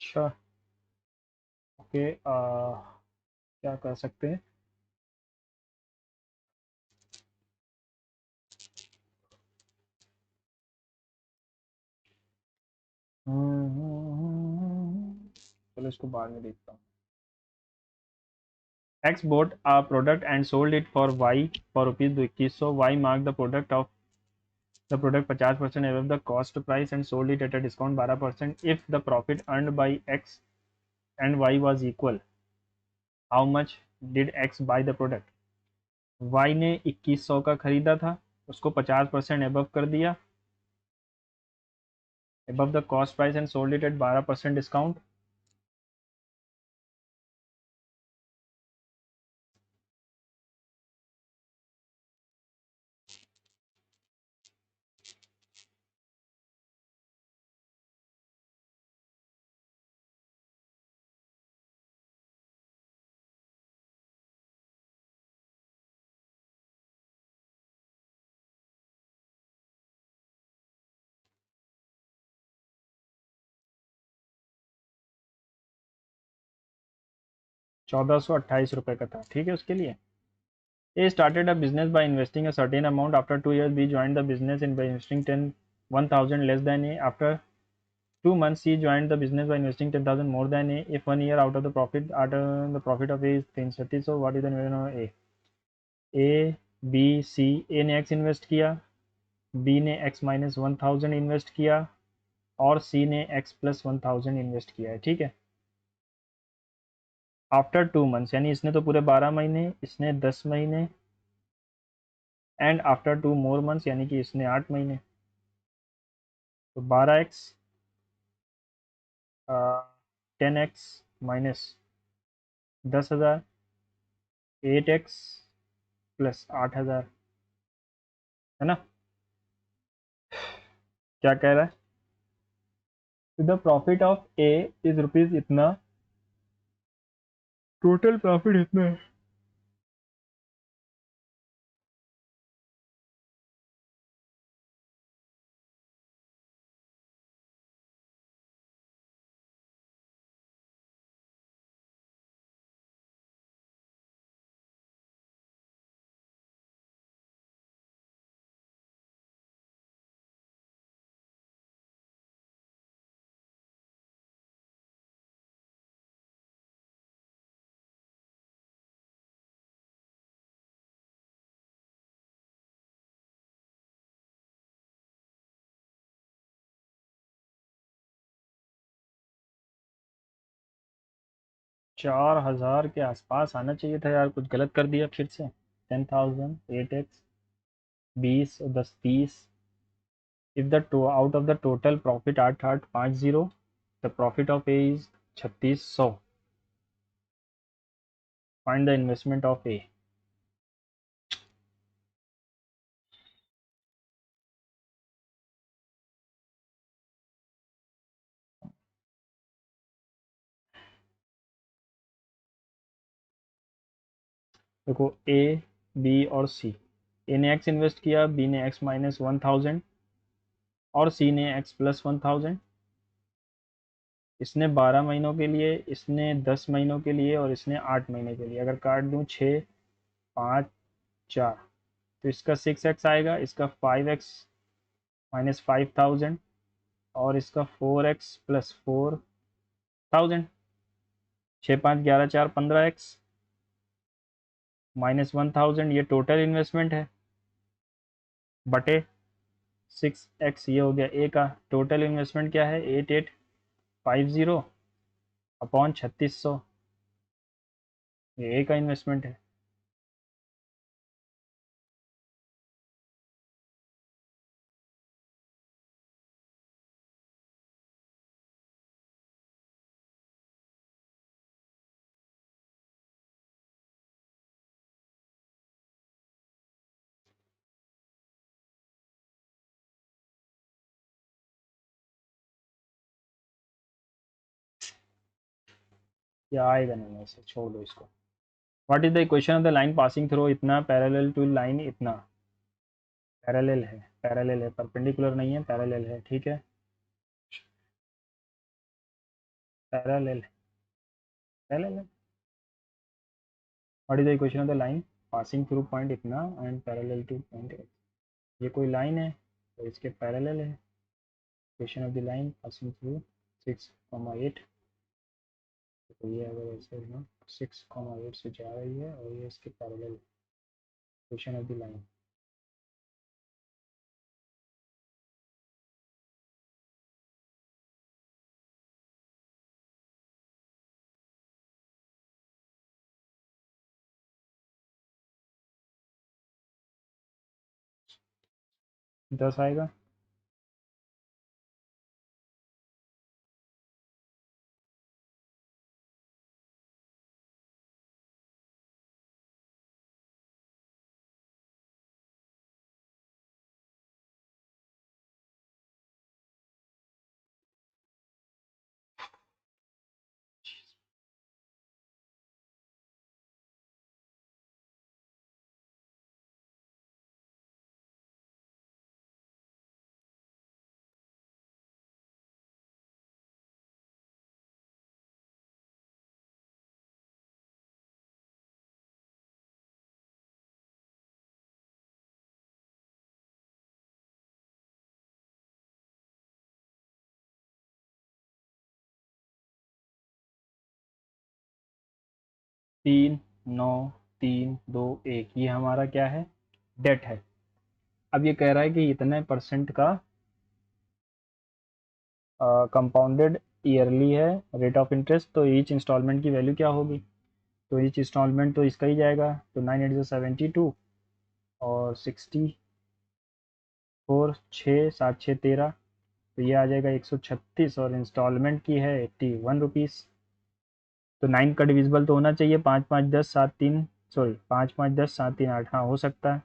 अच्छा, ओके, क्या कर सकते हैं, चलो इसको बाद में देखता हूँ। X bought a product and sold it for Y for rupees 2100. Y marked the product 50% above the cost price and sold it at a discount 12%. If the profit earned by X and Y was equal, how much did X buy the product? Y ने 2100 का खरीदा था, उसको 50% above कर दिया, above the cost price and sold it at 12% discount. ₹1428 का था, ठीक है। उसके लिए A started a business by investing a certain amount. After 2 years, B joined the business by investing 1,000 less than A. After 2 months, C joined the business by investing 10,000 more than A. If 1 year out of the profit, of A is 330, so what is the investment of A? A, B, C. A ने X invest किया, B ने X minus 1,000 invest किया और C ने X plus 1,000 invest किया है, ठीक है। आफ्टर 2 मंथ्स यानी इसने तो पूरे 12 महीने, इसने 10 महीने, एंड आफ्टर 2 more months यानी कि इसने 8 महीने, तो 12x 10x minus 10,000, 8x plus 8,000, है ना। क्या कह रहा है, the profit of A is rupees इतना, टोटल प्रॉफिट इतना है। चार हजार के आसपास आना चाहिए था यार, कुछ गलत कर दिया फिर से। 10,000, 8x, 20 और 10 30। If the out of the total profit 8850, the profit of A is 3600, find the investment of A. देखो ए, बी और सी, ए ने एक्स इन्वेस्ट किया, बी ने एक्स माइनस 1,000 और सी ने एक्स प्लस 1,000। इसने 12 महीनों के लिए, इसने 10 महीनों के लिए और इसने 8 महीने के लिए। अगर काट दूं 6 5 4, तो इसका 6x आएगा, इसका 5x माइनस 5000 और इसका 4x प्लस 4000। 6 5 11 4 15x माइनस 1000, ये टोटल इन्वेस्टमेंट है, बटे 6x ये हो गया ए का। टोटल इन्वेस्टमेंट क्या है 8850 अपॉन 3600, ये ए का इन्वेस्टमेंट है। या आएगा नहीं, ऐसे छोड़ दो इसको। What is the equation of the line passing through इतना पैरेलल टू लाइन इतना। पैरेलल है, पैरेलल है, परपेंडिकुलर नहीं है, पैरेलल है, ठीक है, parallel parallel. What is the equation of the line passing through point इतना एंड पैरेलल टू पॉइंट। ये कोई लाइन है तो इसके पैरेलल है। Equation of the line passing through 6,8, तो ये अगर ऐसे है ना 6,8 से जा रही है और ये इसके parallel. Equation of the line 10 आएगा। तीन, नौ, तीन, दो, एक, ये हमारा क्या है, डेट है। अब ये कह रहा है कि इतने परसेंट का कंपाउंडेड ईयरली है रेट ऑफ इंटरेस्ट, तो ईच इंस्टॉलमेंट की वैल्यू क्या होगी। तो ईच इंस्टॉलमेंट तो इसका ही जाएगा, तो 9 8 72 और 64, 6 7 6 13, तो ये आ जाएगा 136 और इंस्टॉलमेंट की है 81 रुपीज़। तो 9 का डिविजिबल तो होना चाहिए 5 5 10 7 3, सॉरी 5 5 10 7 3 8, हाँ हो सकता है।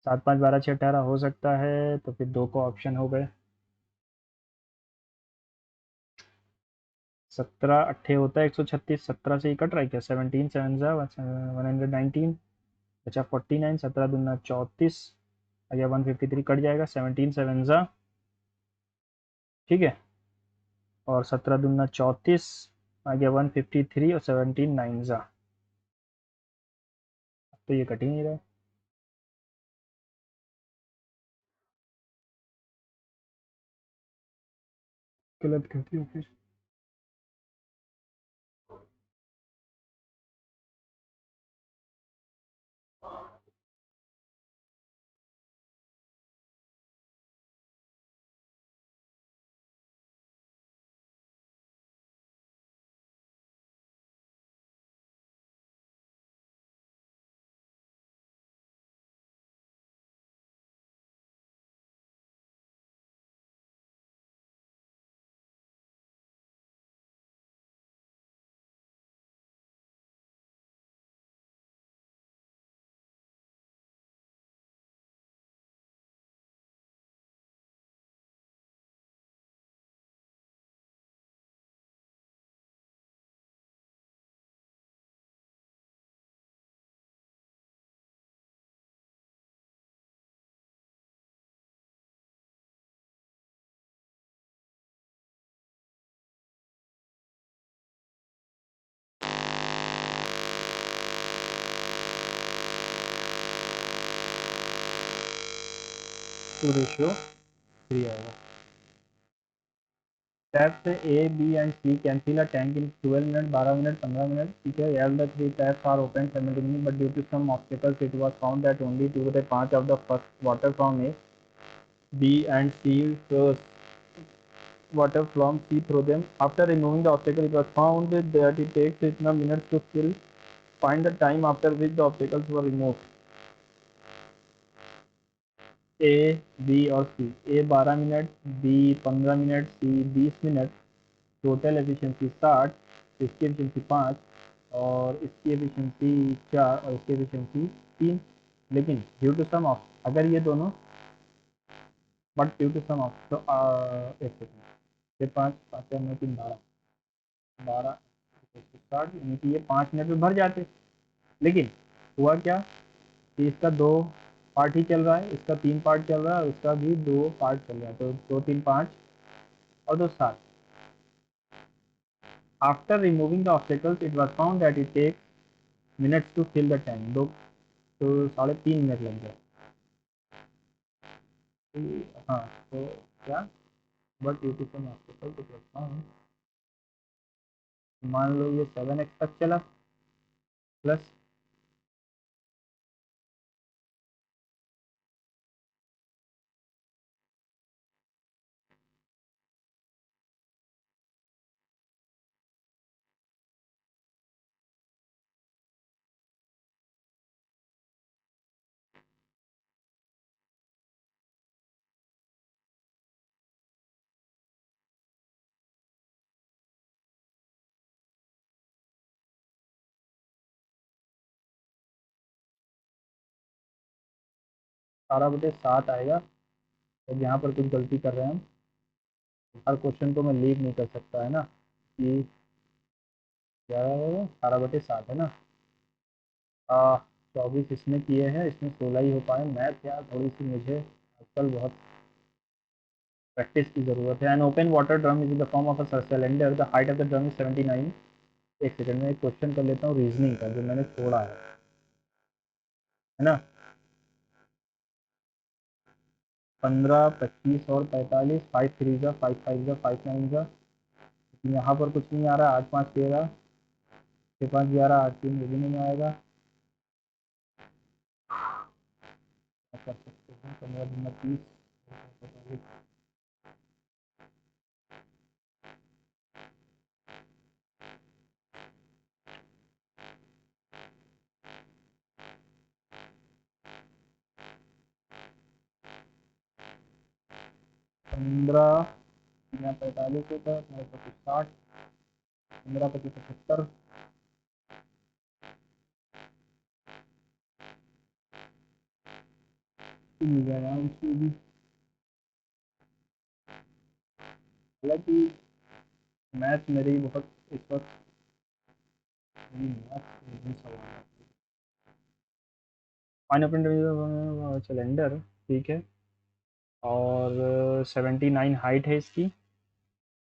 7 5 12 6 18 हो सकता है, तो फिर दो को ऑप्शन हो गए। 17 अट्ठे होता है 136, 17 से ही कट रहा है क्या, 17 7 जा 119, अच्छा 49, 17 दूना 34, या 153 कट जाएगा, 17 7 जा, ठीक है, और 17 दूना 34, आ गया 153 और 17 9 जा, तो ये कट ही नहीं रहा है। गलत कर दिया फिर। 2:3 आएगा। Taps A B and C can fill a tank in 12 minute, 12 minute, 15 minute, ठीक है। All the three taps are open simultaneously but due to some obstacles it was found that only 2/5 of the first water from A B and C water from sea through them. After removing the obstacle, it was found that it takes इतना minutes to fill. Find the time after which the obstacles were removed. A, B और C. A 12 minute, B 15 minute, C 20 minute. Total efficiency 60, इसकी efficiency 5 और इसकी efficiency 4 और इसकी efficiency 3। लेकिन due to some of, अगर ये दोनों, but due to some off, तो एक सेकेंड, ये 5 5 में 3 12 12 60, यानी कि ये 5 मिनट में भर जाते। लेकिन हुआ क्या कि इसका 2 पार्ट ही चल रहा है, इसका 3 पार्ट चल रहा है और इसका भी 2 पार्ट चल रहा है, तो 2 3 5 और 2 7। After removing the obstacles it was found that it takes minutes to fill the tank. दो तो 3.5 मिनट लग गए। हाँ, तो क्या, but due to some obstacles it was found, मान लो ये 7x तक चला प्लस सारा बटे 7 आएगा। तो यहाँ पर कुछ गलती कर रहे हैं हम, हर क्वेश्चन को मैं लीव नहीं कर सकता है ना, कि क्या 12/7 है ना। 24 इसमें किए हैं, इसमें 16 ही हो पाए। मैथ यार थोड़ी सी मुझे आजकल बहुत प्रैक्टिस की ज़रूरत है। An open water drum is in the form of a cylinder, the height of the drum is 79। एक सेकंड में एक क्वेश्चन कर लेता हूँ रीजनिंग का, जो मैंने छोड़ा है ना। 15 25 और 45, 5 3 जा 5 5 जा 5 9 जा, यहाँ पर कुछ नहीं आ रहा। 8 5 13, 6 5 11, 8 3 ये भी नहीं आएगा। क्या कर सकते हैं, 15 दूना 30, 15 यहाँ 45 होता है, 60, 15 25 75, आराम से भी। हालांकि मैथ मेरी बहुत इस वक्त सिलेंडर, ठीक है। और 79 हाइट है इसकी,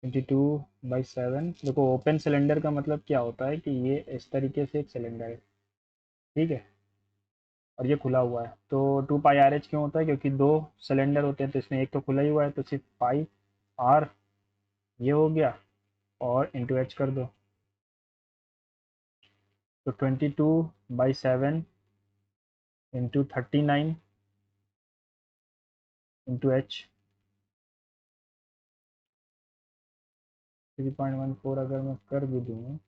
22/7। देखो ओपन सिलेंडर का मतलब क्या होता है कि ये इस तरीके से एक सिलेंडर है, ठीक है, और ये खुला हुआ है। तो 2πRH क्यों होता है, क्योंकि 2 सिलेंडर होते हैं, तो इसमें एक तो खुला ही हुआ है, तो सिर्फ पाई आर ये हो गया और इंटू एच कर दो। तो 22/7 इंटू 39 इंटू एच, 3.14 अगर मैं कर भी दूँ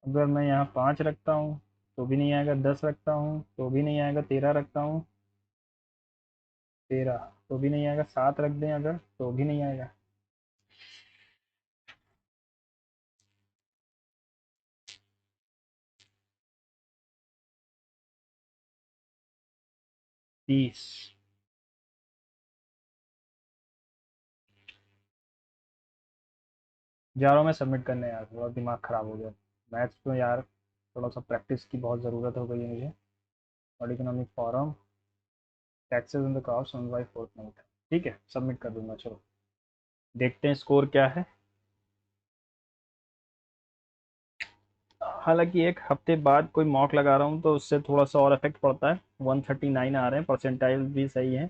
अगर मैं यहाँ 5 रखता हूँ तो भी नहीं आएगा, 10 रखता हूँ तो भी नहीं आएगा, 13 रखता हूँ, 13 तो भी नहीं आएगा, 7 रख दें अगर तो भी नहीं आएगा। 30। जा रहा हूँ मैं सबमिट करने यार, थोड़ा दिमाग ख़राब हो गया। मैथ्स तो यार थोड़ा सा प्रैक्टिस की बहुत ज़रूरत हो गई है मुझे। और economic forum, taxes and the cost 1/4 ठीक है, सबमिट कर दूंगा। चलो देखते हैं स्कोर क्या है। हालांकि एक हफ्ते बाद कोई मॉक लगा रहा हूँ तो उससे थोड़ा सा और इफेक्ट पड़ता है। 139 आ रहे हैं, परसेंटाइल भी सही है।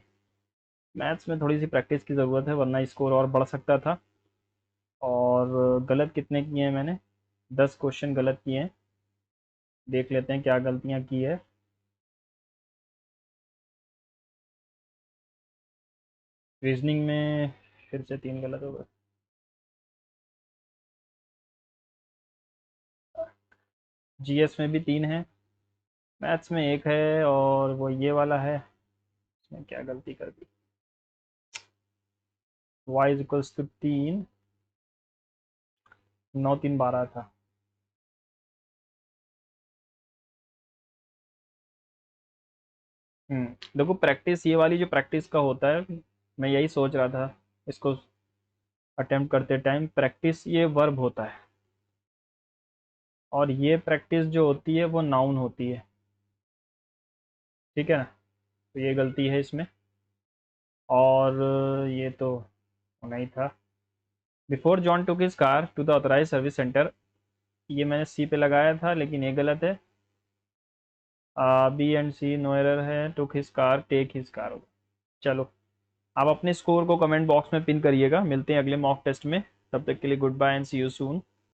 मैथ्स में थोड़ी सी प्रैक्टिस की ज़रूरत है वरना स्कोर और बढ़ सकता था। और गलत कितने किए हैं मैंने? 10 क्वेश्चन गलत किए हैं। देख लेते हैं क्या गलतियाँ की है। रीजनिंग में फिर से 3 गलत हो गए। जीएस में भी 3 है, मैथ्स में 1 है और वो ये वाला है, इसमें क्या गलती कर दी? y इज इक्वल्स टू 3, 9 3 12 था। देखो प्रैक्टिस, ये वाली जो प्रैक्टिस का होता है, मैं यही सोच रहा था इसको अटेम्प्ट करते टाइम। प्रैक्टिस ये वर्ब होता है और ये प्रैक्टिस जो होती है वो नाउन होती है, ठीक है ना? तो ये गलती है इसमें। और ये तो होना ही था। Before John took his car to the authorise service centre, ये मैंने सी पे लगाया था लेकिन ये गलत है। B and C no error है, took his car take his car होगा। चलो, आप अपने स्कोर को कमेंट बॉक्स में पिन करिएगा। मिलते हैं अगले मॉक टेस्ट में, तब तक के लिए goodbye and see you soon.